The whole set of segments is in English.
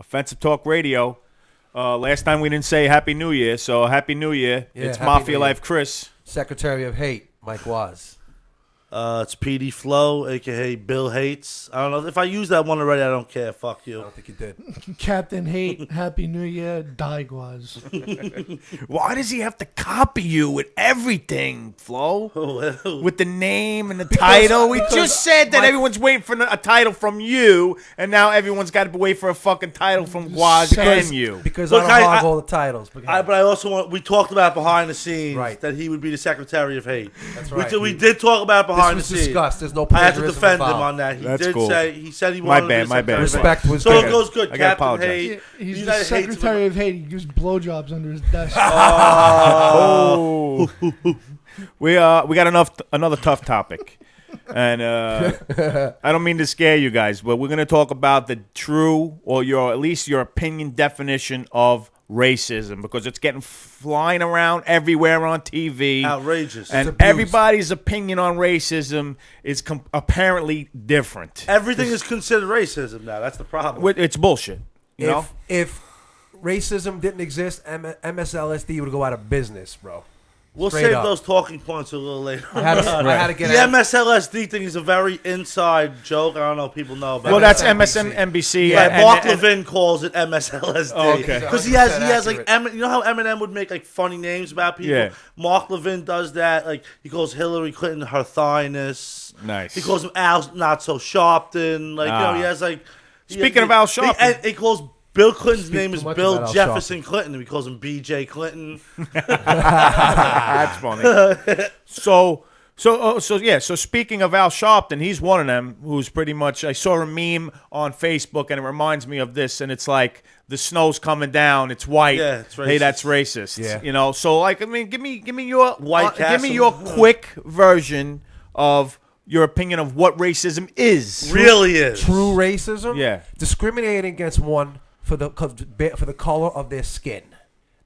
Offensive Talk Radio. Last time we didn't say Happy New Year, so Happy New Year. Yeah, it's Happy Mafia New Year. Life Chris. Secretary of Hate, Mike Waz. It's PD Flow, a.k.a. Bill Hates. I don't know. If I use that one already, I don't care. Fuck I you. don't think you did. Captain Hate, Happy New Year, Daigwaz. Why does he have to copy you with everything, Flo? With the name and the title? We just said that everyone's waiting for a title from you, and now everyone's got to wait for a fucking title from Guaz and you. Because Look, I don't hog I- all the titles. But I also want. We talked about behind the scenes Right. that he would be the Secretary of Hate. That's right. We did talk about behind This was the scenes. discussed. There's no I had to plagiarism defend him involved. on that. He That's did cool. say he said he My wanted bad, to be my bad. Secretary of Respect Hate. was So good. it goes good. I gotta Captain apologize. Hate. He's you the guys hate Secretary of Hate. He gives blowjobs under his desk. Oh. we got another tough topic. And I don't mean to scare you guys, but we're going to talk about the true, or at least your opinion definition of racism, because it's getting flying around everywhere on TV. Outrageous. And abuse. everybody's opinion on racism is apparently different. Everything is considered racism now. That's the problem. It's bullshit. You know? If racism didn't exist, MSLSD would go out of business, bro. We'll Straight save up. those talking points a little later. I had to get The out. MSLSD thing is a very inside joke. I don't know if people know about Well, it. that's MSNBC. MSNBC. Yeah, and- Mark and- Levin calls it MSLSD. Oh, okay. Because he has 100% like accurate. you know how Eminem would make like funny names about people. Yeah. Mark Levin does that. Like he calls Hillary Clinton her thighness. Nice. He calls him Al Not So Sharpton. Like Ah. he has like. Speaking of Al Sharpton. and he calls Bill Clinton's Speak name too is much Bill about Al Jefferson Clinton. And he calls him B.J. Clinton. That's funny. So speaking of Al Sharpton, he's one of them who's pretty much. I saw a meme on Facebook, and it reminds me of this. And it's like the snow's coming down. It's white. Yeah, it's Hey, racist. that's racist. Yeah. You know. So like, I mean, give me your White give me Castle. your quick version of your opinion of what racism is. Really is. True racism? Yeah. Discriminating against one for the color of their skin.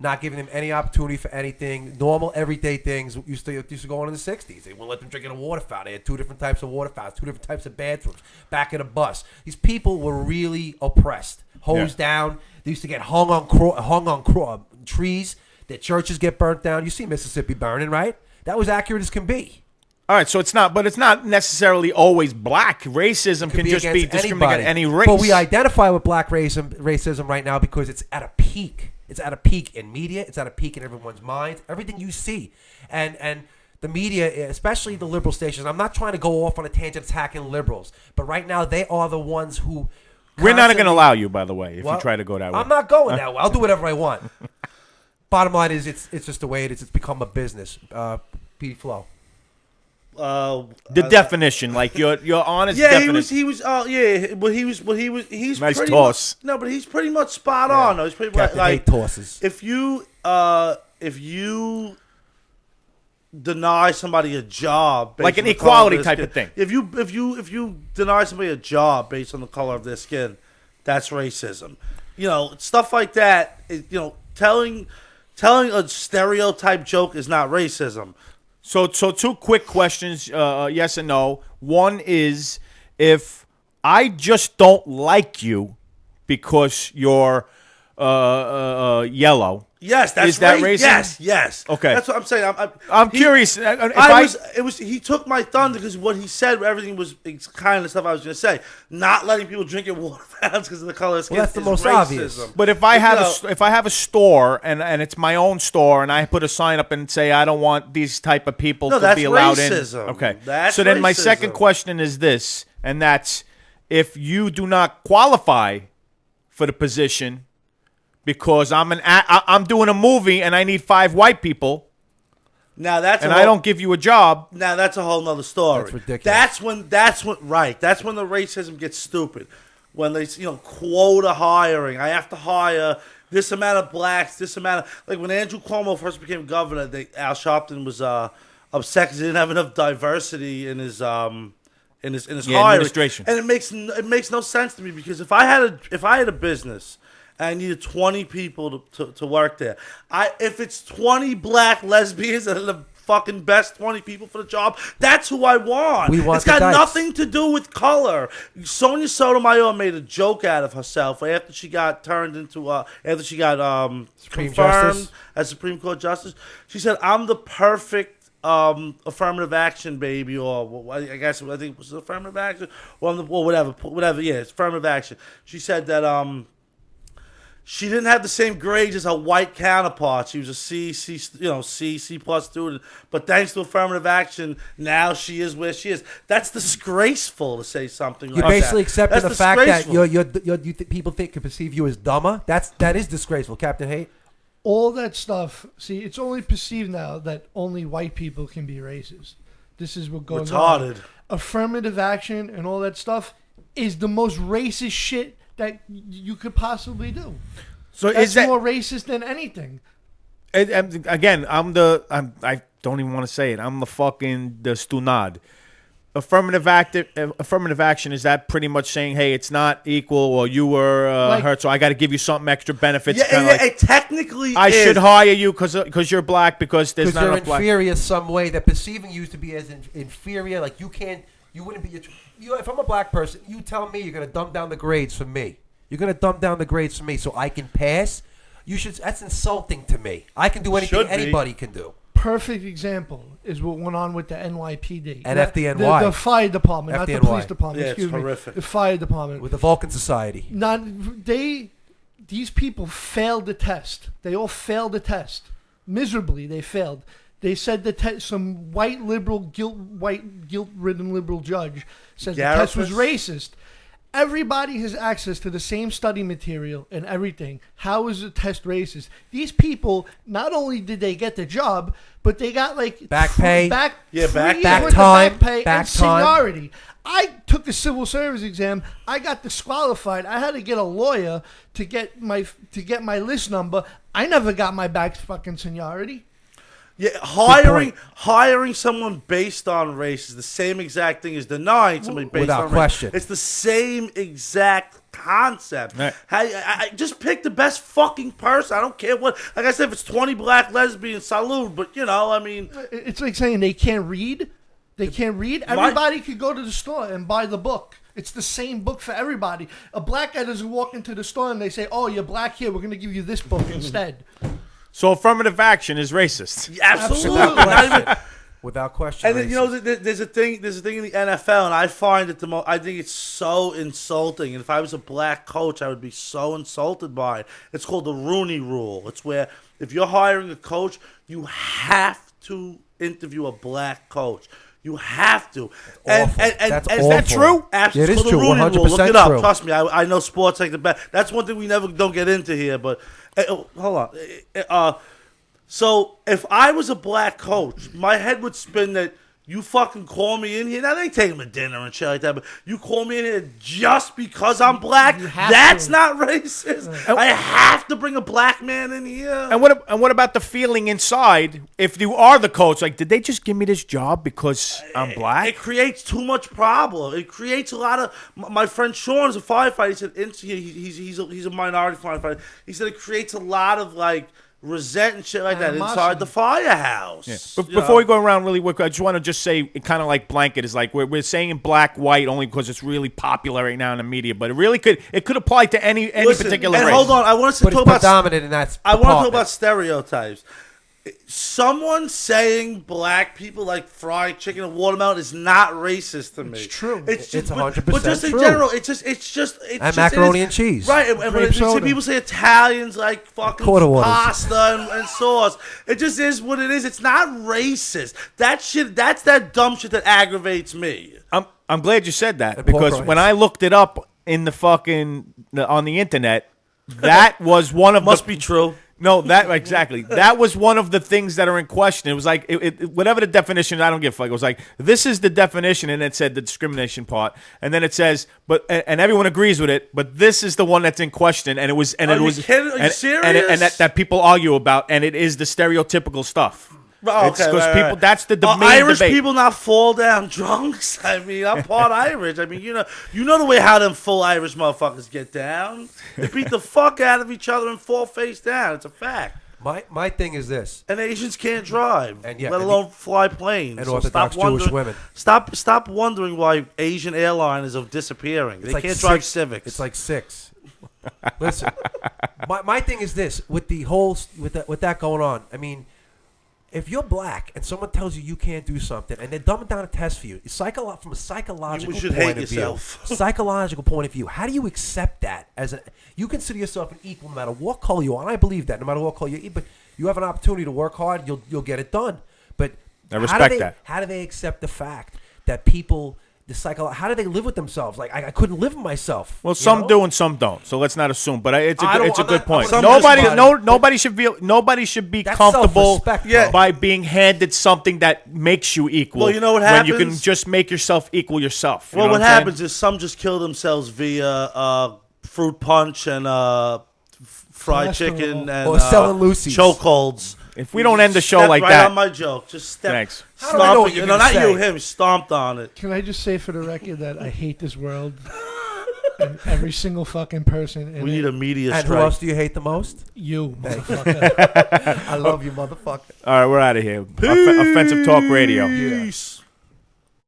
Not giving them any opportunity for anything. Normal, everyday things used to go on in the 60s. They wouldn't let them drink in a water fountain. They had two different types of water fountains, two different types of bathrooms, back in a bus. These people were really oppressed, hosed down. They used to get hung on trees. Their churches get burnt down. You see Mississippi burning, right? That was accurate as can be. All right, so it's not necessarily always black. Racism can just be against discriminating against any race. But we identify with black racism right now because it's at a peak. It's at a peak in media. It's at a peak in everyone's minds. Everything you see. And the media, especially the liberal stations, I'm not trying to go off on a tangent attacking liberals, but right now they are the ones who... We're not going to constantly- allow you, by the way, if Well, you try to go that way. I'm not going that way. I'll do whatever I want. Bottom line is it's just the way it is. It's become a business. P. Flow. The definition, like your honest Yeah, definition. he's Nice pretty toss. No, but he's pretty much spot on. Though. He's pretty much Captain like Hate tosses. if you deny somebody a job based Like an on the color equality of their type of skin- thing. If you deny somebody a job based on the color of their skin, that's racism. You know, stuff like that. Telling a stereotype joke is not racism. So two quick questions, yes and no. One is, if I just don't like you because you're yellow. Yes, that's Is that right. racist? Yes. Okay. That's what I'm saying. I'm curious. He took my thunder because what he said, everything was it's kind of stuff I was going to say. Not letting people drink at water fountains because of the color of skin. Well, that's the is most racism. obvious. But if I have You know, if I have a store and it's my own store and I put a sign up and say I don't want these type of people No, to that's be allowed racism. in. Okay. That's so then my second racism. question is this, and that's if you do not qualify for the position because I'm doing a movie and I need 5 white people now that's and I don't give you a job. Now that's a whole nother story. That's ridiculous. That's when the racism gets stupid. When they quota hiring, I have to hire this amount of blacks, this amount of like when Andrew Cuomo first became governor, Al Sharpton was upset because he didn't have enough diversity in his hiring administration. and it makes no sense to me because if I had a business. I needed 20 people to work there. If it's 20 black lesbians and fucking best 20 people for the job. That's who I want. We want it's got the dice. nothing to do with color. Sonia Sotomayor made a joke out of herself after she got turned into after she got Supreme confirmed Justice. as Supreme Court Justice. She said, "I'm the perfect affirmative action baby," or I think it was affirmative action, or whatever. Yeah, it's affirmative action. She said that she didn't have the same grades as her white counterpart. She was a C plus student. But thanks to affirmative action, now she is where she is. That's disgraceful to say something You're like that. basically accepting That's the fact that disgraceful. people can perceive you as dumber. That is disgraceful, Captain Hate. All that stuff. See, it's only perceived now that only white people can be racist. This is what goes on. Retarded. Affirmative action and all that stuff is the most racist shit that you could possibly do. So That's is that more racist than anything. again? I don't even want to say it. I'm the stunad. Affirmative action, is that pretty much saying, hey, it's not equal, or you were hurt, so I got to give you something extra benefits? Yeah, Kinda like, it technically I is. should hire you because you're black, because there's Because not you're enough black. inferior some way. They're perceiving you to be as inferior. Like you wouldn't be. If I'm a black person, you tell me you're gonna dumb down the grades for me. You're gonna dumb down the grades for me so I can pass. You should. That's insulting to me. I can do anything Should be. anybody can do. Perfect example is what went on with the NYPD. And The- FDNY. The fire department, not the FDNY. police department, Yeah, it's excuse me. horrific. The fire department. With the Vulcan Society. These people failed the test. They all failed the test. Miserably, they failed. They said some white guilt-ridden liberal judge said the test was racist. Everybody has access to the same study material and everything. How is the test racist? These people, not only did they get the job, but they got like Back pay. back years time, worth of back pay back and time. seniority. I took the civil service exam. I got disqualified. I had to get a lawyer to get my list number. I never got my back fucking seniority. Yeah, hiring someone based on race is the same exact thing as denying somebody based Without on question. race. It's the same exact concept. Right. I just pick the best fucking person. I don't care what. Like I said, if it's 20 black lesbians, salute. But I mean, It's like saying they can't read. They can't read. Everybody could go to the store and buy the book. It's the same book for everybody. A black guy doesn't walk into the store and they say, "Oh, you're black here. We're going to give you this book instead." So affirmative action is racist. absolutely. Absolutely. Not even- Without question. And then, there's a thing in the NFL, and I find it I think it's so insulting. And if I was a black coach, I would be so insulted by it. It's called the Rooney Rule. It's where if you're hiring a coach, you have to interview a black coach. You have to. That's awful. Is that true? Absolutely. Yeah, it is true. Rooney Rule. Look 100% it up. true. Trust me. I know sports like the best. That's one thing we don't get into here. But hold on. So if I was a black coach, my head would spin that you fucking call me in here. Now, they take them to dinner and shit like that, but you call me in here just because I'm black? You have That's to. not racist. I have to bring a black man in here. And what about the feeling inside? If you are the coach, like, did they just give me this job because I'm black? It creates too much problem. It creates a lot of. My friend Sean is a firefighter. He said he's a minority firefighter. He said it creates a lot of like resent and shit like that Animosity. inside the firehouse. Yeah. Before we go around really quick, I just want to say it kind of like blanket is like we're saying black, white only because it's really popular right now in the media, but it could apply to any Listen, particular and race. hold on, I want to But talk it's about. predominant in that. I want to talk department. about stereotypes. Someone saying black people like fried chicken and watermelon is not racist to me. It's true. It's It's 100% 100% but just in true. general, it's just And macaroni and cheese. Right, and when Grape see soda. people say Italians like fucking Quarter waters. pasta and sauce. It just is what it is. It's not racist. That's that dumb shit that aggravates me. I'm glad you said that And because pork when rinds. I looked it up in on the internet, that was one of Must be true. No, that exactly. That was one of the things that are in question. It was like whatever the definition. I don't give a fuck. It was like this is the definition, and it said the discrimination part, and then it says, and everyone agrees with it. But this is the one that's in question, and it was, and Are it you was, kidding? Are you and, serious? and that people argue about, and it is the stereotypical stuff. Oh, It's okay, 'cause right, people. right. That's the main Irish debate. people not fall down drunks. I mean, I'm part Irish. I mean, you know the way how them full Irish motherfuckers get down. They beat the fuck out of each other and fall face down. It's a fact. My thing is this. And Asians can't drive, And yeah, let and alone fly planes. and So Orthodox stop Jewish wondering- women. Stop wondering why Asian airliners are disappearing. They like can't drive 6 Civics. It's like 6. Listen, my thing is this: with the whole with that going on. I mean, if you're black and someone tells you can't do something and they're dumbing down a test for you, from a psychological You should point hate of yourself. view, psychological point of view, how do you accept that as you consider yourself an equal no matter what color you are? And I believe that no matter what color you are, but you have an opportunity to work hard, you'll get it done. But I respect that. How do they accept the fact that people? How do they live with themselves? Like I couldn't live with myself. Well, some do and some don't. So let's not assume. But it's a I'm good not- point. I'm not- Nobody should be That's comfortable self-respect, though. by being handed something that makes you equal. Well, you know what when you can happens? just make yourself equal yourself. You Well, know what I'm saying? happens is some just kill themselves via fruit punch and fried Cholesterol. chicken and Or selling Lucy's. chokeholds. If we don't end the show Step like right that, on my joke. Just step. Thanks. How do I know what you're No, gonna not say? you. Him stomped on it. Can I just say for the record that I hate this world and every single fucking person in We need it. a media And who strike. else do you hate the most? You, motherfucker. I love you, motherfucker. all right, we're out of here. Offensive Talk Radio. Peace.